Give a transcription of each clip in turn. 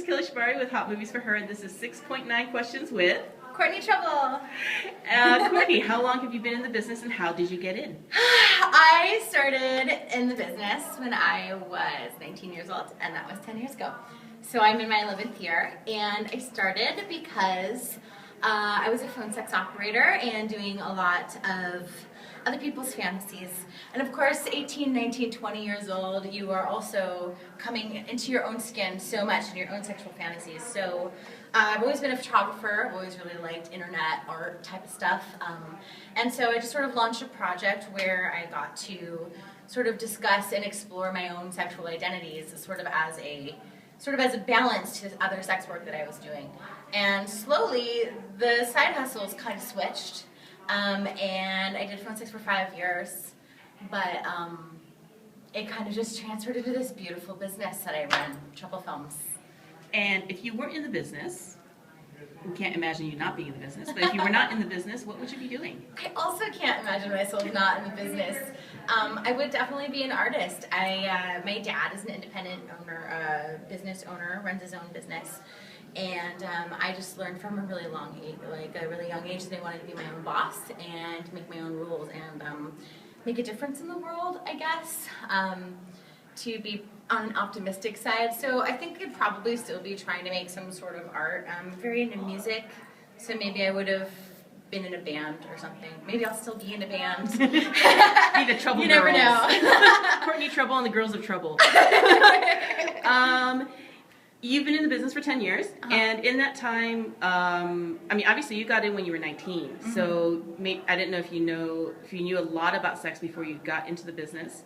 is Kelly Shibari with Hot Movies for Her, and this is 6.9 Questions with Courtney Trouble. Courtney, how long have you been in the business and how did you get in? I started in the business when I was 19 years old, and that was 10 years ago. So I'm in my 11th year, and I started because I was a phone sex operator and doing a lot of other people's fantasies. And of course, 18, 19, 20 years old, you are also coming into your own skin so much in your own sexual fantasies. So I've always been a photographer. I've always really liked internet art type of stuff. And so I just sort of launched a project where I got to sort of discuss and explore my own sexual identities sort of as a balance to other sex work that I was doing. And slowly, the side hustles kind of switched. And I did phone sex for 5 years, but it kind of just transferred into this beautiful business that I run, Trouble Films. And if you weren't in the business, we can't imagine you not being in the business, but if you were not in the business, what would you be doing? I also can't imagine myself not in the business. I would definitely be an artist. My dad is an independent owner, business owner, runs his own business. And I just learned from a really young age that I wanted to be my own boss and make my own rules and make a difference in the world, I guess, to be on an optimistic side. So I think I'd probably still be trying to make some sort of art. I'm very into music, so maybe I would have been in a band or something. Maybe I'll still be in a band. Be the Trouble You Girls. never know. Courtney Trouble and the Girls of Trouble. You've been in the business for 10 years, and in that time, obviously you got in when you were 19, mm-hmm. So I didn't know if you knew a lot about sex before you got into the business,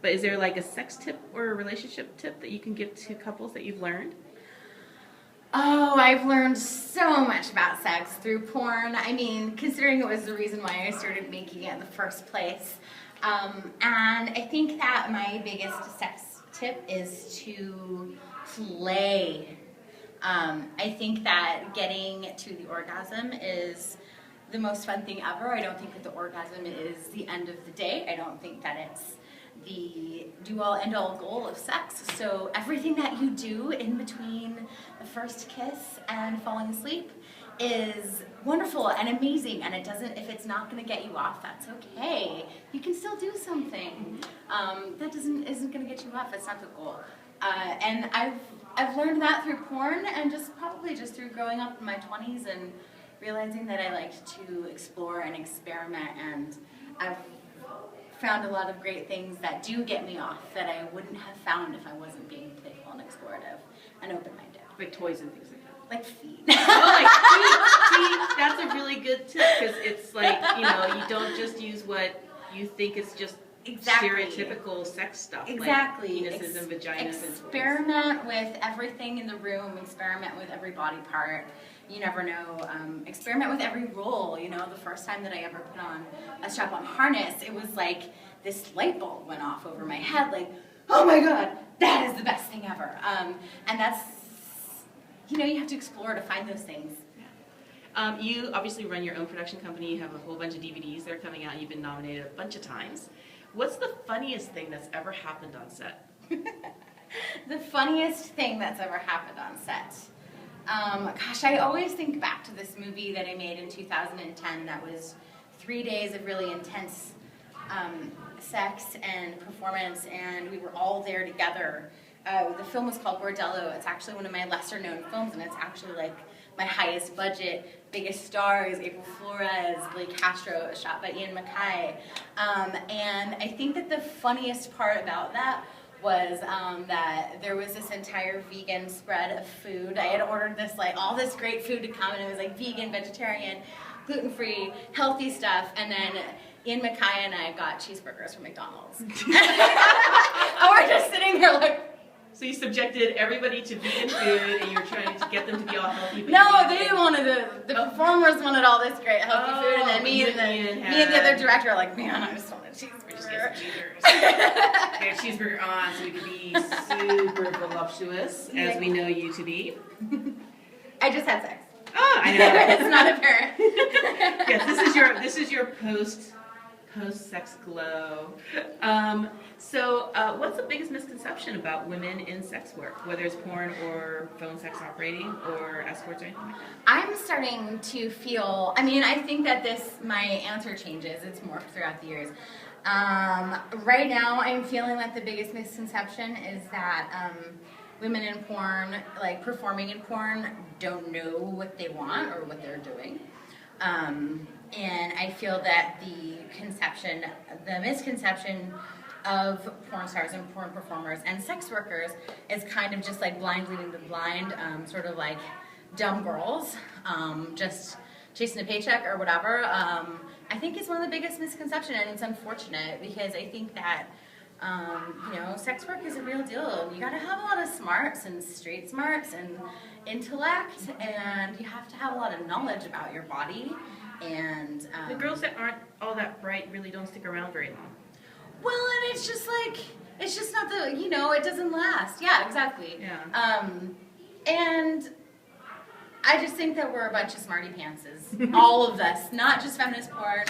but is there like a sex tip or a relationship tip that you can give to couples that you've learned? Oh, I've learned so much about sex through porn. I mean, considering it was the reason why I started making it in the first place. And I think that my biggest sex tip is to play. I think that getting to the orgasm is the most fun thing ever. I don't think that the orgasm is the end of the day. I don't think that it's the do-all, end-all goal of sex. So everything that you do in between the first kiss and falling asleep is wonderful and amazing, and if it's not going to get you off, that's okay. You can still do something that isn't going to get you off. That's not the goal. And I've learned that through porn and probably just through growing up in my 20s and realizing that I liked to explore and experiment, and I've found a lot of great things that do get me off that I wouldn't have found if I wasn't being playful and explorative and open-minded. Like toys and things like that. Like feet. Oh, like feet. See, that's a really good tip, because it's like, you don't just use what you think is just stereotypical sex stuff. Exactly. Like penises and vaginas. Experiment with everything in the room. Experiment with every body part. You never know. Experiment with every role. The first time that I ever put on a strap-on harness, it was like this light bulb went off over my head. Like, oh my God, that is the best thing ever. And that's, you have to explore to find those things. You obviously run your own production company. You have a whole bunch of DVDs that are coming out. You've been nominated a bunch of times. What's the funniest thing that's ever happened on set? The funniest thing that's ever happened on set? I always think back to this movie that I made in 2010 that was 3 days of really intense sex and performance, and we were all there together. The film was called Bordello. It's actually one of my lesser-known films, and it's actually like my highest budget, biggest stars, April Flores, Blake Castro, shot by Ian MacKay. And I think that the funniest part about that was that there was this entire vegan spread of food. I had ordered all this great food to come, and it was like vegan, vegetarian, gluten-free, healthy stuff, and then Ian MacKay and I got cheeseburgers from McDonald's. And we're just sitting there like, so you subjected everybody to vegan food, and you were trying to get them to be all healthy. No, they wanted the performers wanted all this great healthy food, and then me and the other director are like, man, I just want a cheeseburger. Just get some cheeseburgers. Get a cheeseburger on, so we could be super voluptuous, as we know you to be. I just had sex. Oh, I know. It's not apparent. Yes, this is your post post-sex glow. What's the biggest misconception about women in sex work, whether it's porn or phone sex operating or escorts or anything like that? I'm starting to feel, I mean, I think that my answer changes. It's morphed throughout the years. Right now, I'm feeling like the biggest misconception is that women in porn, like performing in porn, don't know what they want or what they're doing. And I feel that the misconception of porn stars and porn performers and sex workers is kind of just like blind leading the blind, sort of like dumb girls, just chasing a paycheck or whatever. I think it's one of the biggest misconceptions, and it's unfortunate because I think that sex work is a real deal. You got to have a lot of smarts and street smarts and intellect, and you have to have a lot of knowledge about your body. And the girls that aren't all that bright really don't stick around very long. Well, and it's just not it doesn't last. Yeah, exactly. Yeah. And I just think that we're a bunch of smarty pantses, all of us, not just feminist porn,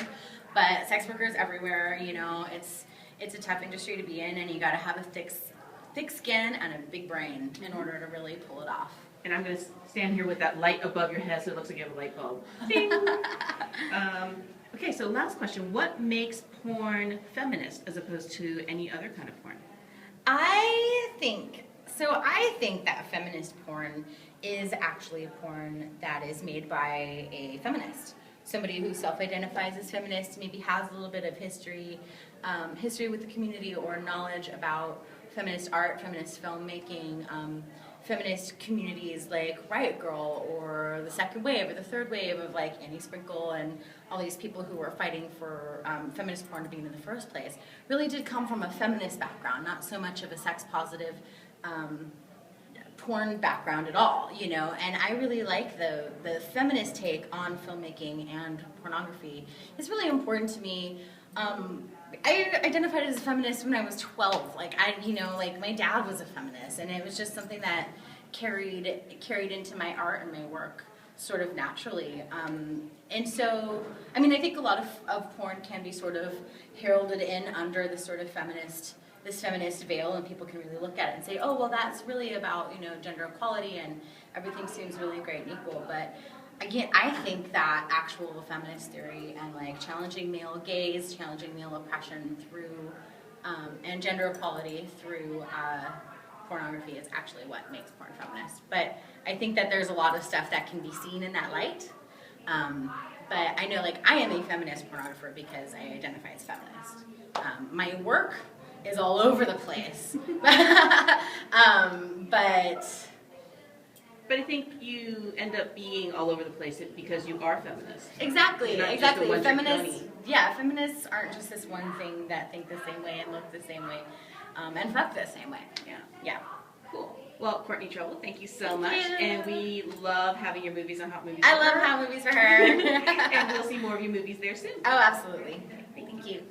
but sex workers everywhere. It's a tough industry to be in, and you got to have a thick skin and a big brain in order to really pull it off. And I'm going to stand here with that light above your head so it looks like you have a light bulb. Ding! Okay, so last question. What makes porn feminist as opposed to any other kind of porn? I think that feminist porn is actually a porn that is made by a feminist. Somebody who self-identifies as feminist, maybe has a little bit of history with the community or knowledge about feminist art, feminist filmmaking, feminist communities like Riot Girl or the second wave or the third wave of like Annie Sprinkle and all these people who were fighting for feminist porn to begin in the first place, really did come from a feminist background, not so much of a sex positive porn background at all, and I really like the feminist take on filmmaking and pornography. It's really important to me. I identified as a feminist when I was 12. Like my dad was a feminist, and it was just something that carried into my art and my work sort of naturally. And so, I think a lot of porn can be sort of heralded in under this sort of feminist veil, and people can really look at it and say, oh, well, that's really about, gender equality and everything seems really great and equal. But again, I think that actual feminist theory and like challenging male gaze, challenging male oppression through, and gender equality through pornography is actually what makes porn feminist. But I think that there's a lot of stuff that can be seen in that light. But I know I am a feminist pornographer because I identify as feminist. My work is all over the place. But I think you end up being all over the place because you are feminist. Exactly. Feminists aren't just this one thing that think the same way and look the same way, and fuck the same way. Yeah. Cool. Well, Courtney Trouble, thank you so much. And we love having your movies on Hot Movies. I love Hot Movies for Her. And we'll see more of your movies there soon. Oh, absolutely. Thank you.